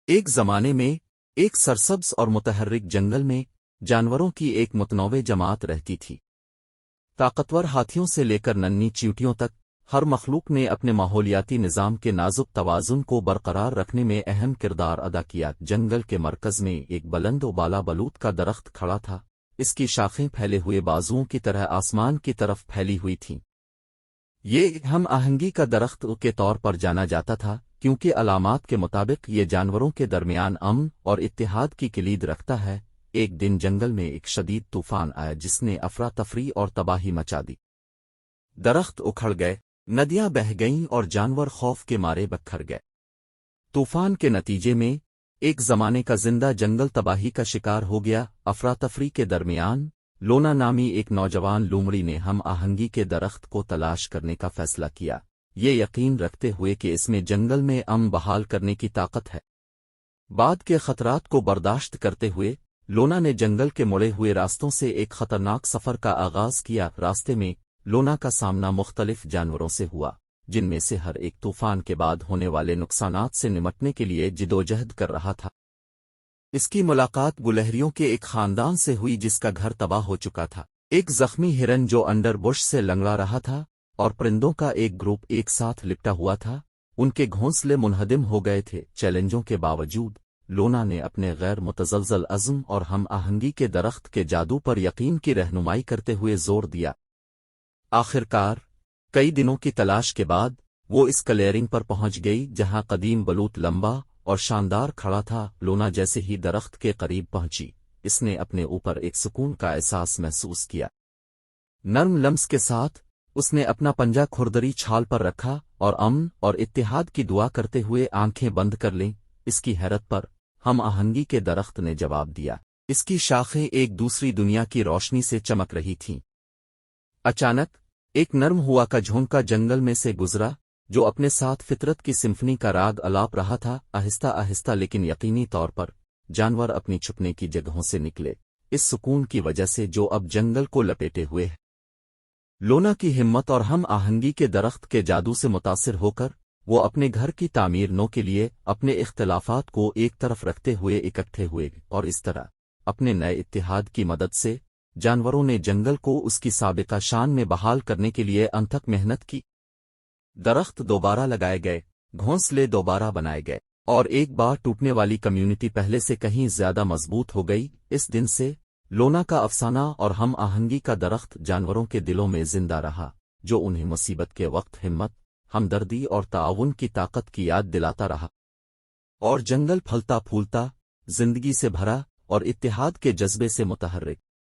ایک زمانے میں ایک سرسبز اور متحرک جنگل میں جانوروں کی ایک متنوع جماعت رہتی تھی۔ طاقتور ہاتھیوں سے لے کر ننھی چیونٹیوں تک ہر مخلوق نے اپنے ماحولیاتی نظام کے نازک توازن کو برقرار رکھنے میں اہم کردار ادا کیا۔ جنگل کے مرکز میں ایک بلند و بالا بلوط کا درخت کھڑا تھا، اس کی شاخیں پھیلے ہوئے بازوؤں کی طرح آسمان کی طرف پھیلی ہوئی تھیں۔ یہ ہم آہنگی کا درخت کے طور پر جانا جاتا تھا کیونکہ علامات کے مطابق یہ جانوروں کے درمیان امن اور اتحاد کی کلید رکھتا ہے۔ ایک دن جنگل میں ایک شدید طوفان آیا جس نے افراتفری اور تباہی مچا دی۔ درخت اکھڑ گئے، ندیاں بہہ گئیں اور جانور خوف کے مارے بکھر گئے۔ طوفان کے نتیجے میں ایک زمانے کا زندہ جنگل تباہی کا شکار ہو گیا۔ افراتفری کے درمیان لونا نامی ایک نوجوان لومڑی نے ہم آہنگی کے درخت کو تلاش کرنے کا فیصلہ کیا، یہ یقین رکھتے ہوئے کہ اس میں جنگل میں امن بحال کرنے کی طاقت ہے۔ بعد کے خطرات کو برداشت کرتے ہوئے لونا نے جنگل کے مڑے ہوئے راستوں سے ایک خطرناک سفر کا آغاز کیا۔ راستے میں لونا کا سامنا مختلف جانوروں سے ہوا، جن میں سے ہر ایک طوفان کے بعد ہونے والے نقصانات سے نمٹنے کے لیے جدوجہد کر رہا تھا۔ اس کی ملاقات گلہریوں کے ایک خاندان سے ہوئی جس کا گھر تباہ ہو چکا تھا، ایک زخمی ہرن جو انڈر بش سے لنگڑا رہا تھا، اور پرندوں کا ایک گروپ ایک ساتھ لپٹا ہوا تھا، ان کے گھونسلے منہدم ہو گئے تھے۔ چیلنجوں کے باوجود لونا نے اپنے غیر متزلزل عزم اور ہم آہنگی کے درخت کے جادو پر یقین کی رہنمائی کرتے ہوئے زور دیا۔ آخرکار کئی دنوں کی تلاش کے بعد وہ اس کلیئرنگ پر پہنچ گئی جہاں قدیم بلوط لمبا اور شاندار کھڑا تھا۔ لونا جیسے ہی درخت کے قریب پہنچی، اس نے اپنے اوپر ایک سکون کا احساس محسوس کیا۔ نرم لمس کے ساتھ اس نے اپنا پنجہ کھردری چھال پر رکھا اور امن اور اتحاد کی دعا کرتے ہوئے آنکھیں بند کر لیں۔ اس کی حیرت پر ہم آہنگی کے درخت نے جواب دیا، اس کی شاخیں ایک دوسری دنیا کی روشنی سے چمک رہی تھیں۔ اچانک ایک نرم ہوا کا جھونکا جنگل میں سے گزرا جو اپنے ساتھ فطرت کی سمفنی کا راگ الاپ رہا تھا۔ آہستہ آہستہ لیکن یقینی طور پر جانور اپنی چھپنے کی جگہوں سے نکلے، اس سکون کی وجہ سے جو اب جنگل کو لپیٹے ہوئے ہے۔ لونا کی ہمت اور ہم آہنگی کے درخت کے جادو سے متاثر ہو کر وہ اپنے گھر کی تعمیر نو کے لیے اپنے اختلافات کو ایک طرف رکھتے ہوئے اکٹھے ہوئے، اور اس طرح اپنے نئے اتحاد کی مدد سے جانوروں نے جنگل کو اس کی سابقہ شان میں بحال کرنے کے لیے انتھک محنت کی۔ درخت دوبارہ لگائے گئے، گھونسلے دوبارہ بنائے گئے، اور ایک بار ٹوٹنے والی کمیونٹی پہلے سے کہیں زیادہ مضبوط ہو گئی۔ اس دن سے لونا کا افسانہ اور ہم آہنگی کا درخت جانوروں کے دلوں میں زندہ رہا، جو انہیں مصیبت کے وقت ہمت، ہمدردی اور تعاون کی طاقت کی یاد دلاتا رہا، اور جنگل پھلتا پھولتا، زندگی سے بھرا اور اتحاد کے جذبے سے متحرک